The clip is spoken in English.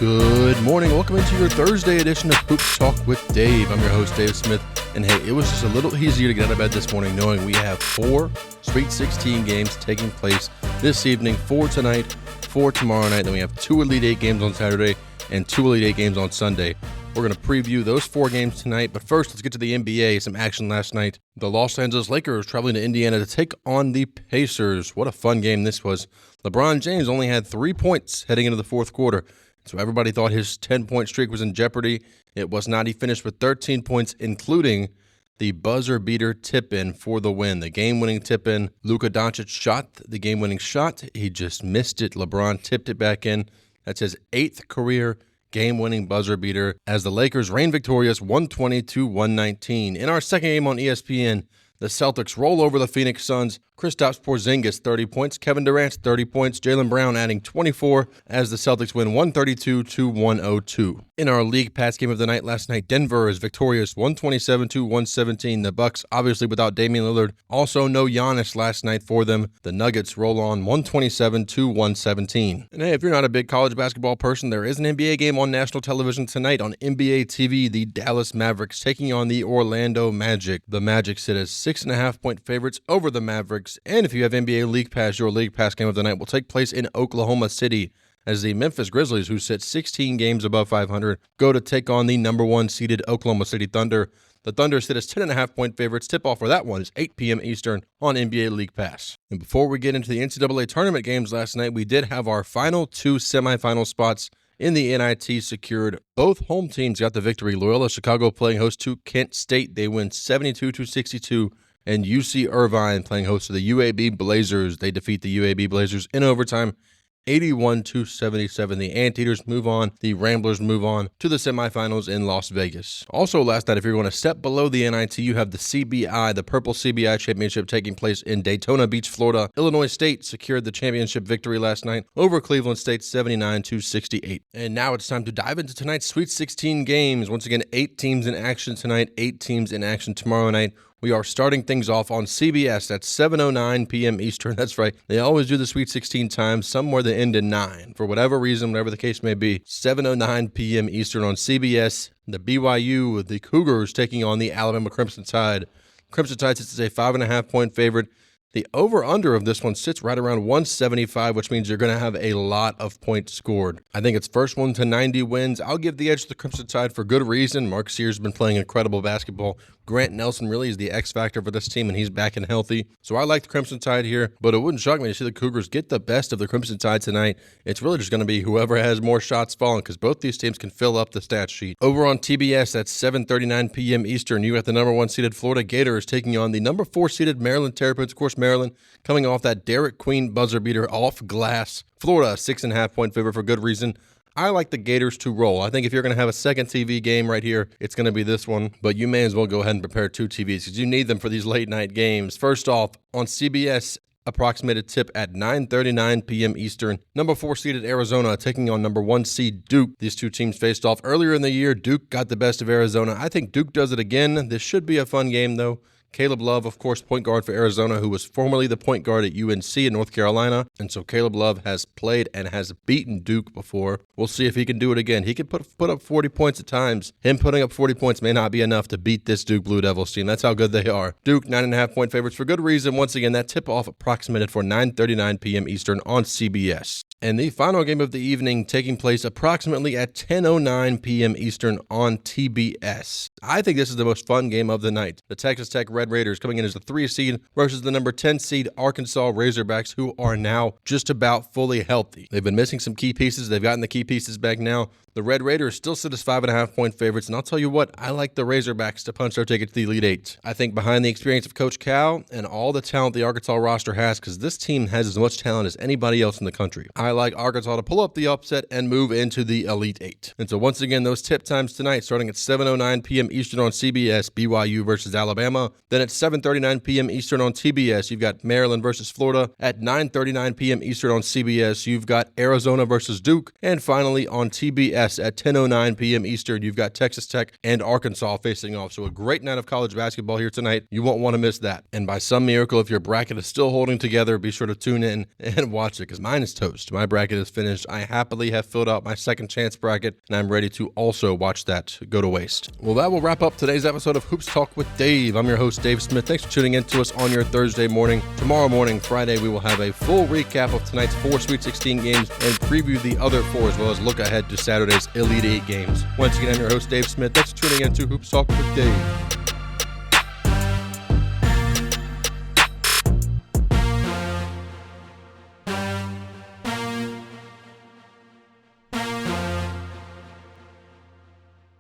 Good morning. Welcome into your Thursday edition of Hoop Talk with Dave. I'm your host, Dave Smith. And hey, it was just a little easier to get out of bed this morning knowing we have 4 Sweet 16 games taking place this evening, 4 tonight, 4 tomorrow night. Then we have 2 Elite 8 games on Saturday and 2 Elite 8 games on Sunday. We're going to preview those 4 games tonight, but first, let's get to the NBA. Some action last night. The Los Angeles Lakers traveling to Indiana to take on the Pacers. What a fun game this was. LeBron James only had 3 points heading into the fourth quarter, so everybody thought his 10-point streak was in jeopardy. It was not. He finished with 13 points, including the buzzer-beater tip-in for the win. The game-winning tip-in. Luka Doncic shot the game-winning shot. He just missed it. LeBron tipped it back in. That's his 8th career game-winning buzzer beater as the Lakers reign victorious 120-119. In our second game on ESPN, the Celtics roll over the Phoenix Suns. Kristaps Porzingis, 30 points. Kevin Durant, 30 points. Jaylen Brown adding 24 as the Celtics win 132-102. In our League Pass game of the night last night, Denver is victorious 127-117. The Bucks, obviously without Damian Lillard. Also no Giannis last night for them. The Nuggets roll on 127-117. And hey, if you're not a big college basketball person, there is an NBA game on national television tonight on NBA TV. The Dallas Mavericks taking on the Orlando Magic. The Magic sit as 6.5-point favorites over the Mavericks. And if you have NBA League Pass, your League Pass game of the night will take place in Oklahoma City as the Memphis Grizzlies, who sit 16 games above 500, go to take on the number 1 seeded Oklahoma City Thunder. The Thunder sit as 10.5-point favorites. Tip-off for that one is 8 p.m. Eastern on NBA League Pass. And before we get into the NCAA Tournament games last night, we did have our final 2 semifinal spots in the NIT secured. Both home teams got the victory. Loyola Chicago playing host to Kent State. They win 72-62. And UC Irvine playing host to the UAB Blazers. They defeat the UAB Blazers in overtime, 81-77. The Anteaters move on. The Ramblers move on to the semifinals in Las Vegas. Also last night, if you're going to step below the NIT, you have the CBI, the Purple CBI Championship taking place in Daytona Beach, Florida. Illinois State secured the championship victory last night over Cleveland State, 79-68. And now it's time to dive into tonight's Sweet 16 games. Once again, 8 teams in action tonight, 8 teams in action tomorrow night. We are starting things off on CBS at 7:09 p.m. Eastern. That's right. They always do the Sweet 16 times somewhere that end in 9. For whatever reason, whatever the case may be, 7:09 p.m. Eastern on CBS. The BYU, the Cougars, taking on the Alabama Crimson Tide. Crimson Tide sits as a 5.5-point favorite. The over-under of this one sits right around 175, which means you're going to have a lot of points scored. I think it's first one to 90 wins. I'll give the edge to the Crimson Tide for good reason. Mark Sears has been playing incredible basketball. Grant Nelson really is the X factor for this team, and he's back and healthy. So I like the Crimson Tide here, but it wouldn't shock me to see the Cougars get the best of the Crimson Tide tonight. It's really just going to be whoever has more shots falling, because both these teams can fill up the stat sheet. Over on TBS at 7:39 p.m. Eastern, you got the number 1 seeded Florida Gators taking on the number 4 seeded Maryland Terrapins. Of course, Maryland coming off that Derek Queen buzzer beater off glass. Florida, 6.5-point favorite for good reason. I like the Gators to roll. I think if you're going to have a second TV game right here, it's going to be this one. But you may as well go ahead and prepare 2 TVs because you need them for these late night games. First off, on CBS, approximated tip at 9:39 p.m. Eastern. Number 4 seeded Arizona taking on number 1 seed Duke. These 2 teams faced off earlier in the year. Duke got the best of Arizona. I think Duke does it again. This should be a fun game, though. Caleb Love, of course, point guard for Arizona, who was formerly the point guard at UNC in North Carolina. And so Caleb Love has played and has beaten Duke before. We'll see if he can do it again. He can put up 40 points at times. Him putting up 40 points may not be enough to beat this Duke Blue Devils team. That's how good they are. Duke, 9.5-point favorites for good reason. Once again, that tip-off approximated for 9:39 p.m. Eastern on CBS. And the final game of the evening taking place approximately at 10:09 p.m. Eastern on TBS. I think this is the most fun game of the night. The Texas Tech Red Raiders coming in as the 3 seed versus the number 10 seed Arkansas Razorbacks, who are now just about fully healthy. They've been missing some key pieces. They've gotten the key pieces back now. The Red Raiders still sit as 5.5-point favorites, and I'll tell you what, I like the Razorbacks to punch their ticket to the Elite Eight. I think behind the experience of Coach Cal and all the talent the Arkansas roster has, because this team has as much talent as anybody else in the country, I like Arkansas to pull up the upset and move into the Elite Eight. And so once again, those tip times tonight, starting at 7:09 p.m. Eastern on CBS, BYU versus Alabama. Then at 7:39 p.m. Eastern on TBS, you've got Maryland versus Florida. At 9:39 p.m. Eastern on CBS, you've got Arizona versus Duke. And finally on TBS, Yes, at 10:09 p.m. Eastern, you've got Texas Tech and Arkansas facing off. So a great night of college basketball here tonight. You won't want to miss that. And by some miracle, if your bracket is still holding together, be sure to tune in and watch it because mine is toast. My bracket is finished. I happily have filled out my second chance bracket, and I'm ready to also watch that go to waste. Well, that will wrap up today's episode of Hoops Talk with Dave. I'm your host, Dave Smith. Thanks for tuning in to us on your Thursday morning. Tomorrow morning, Friday, we will have a full recap of tonight's 4 Sweet 16 games and preview the other 4 as well as look ahead to Saturday's Elite 8 games. Once again, I'm your host, Dave Smith. Thanks for tuning in to Hoops Talk with Dave.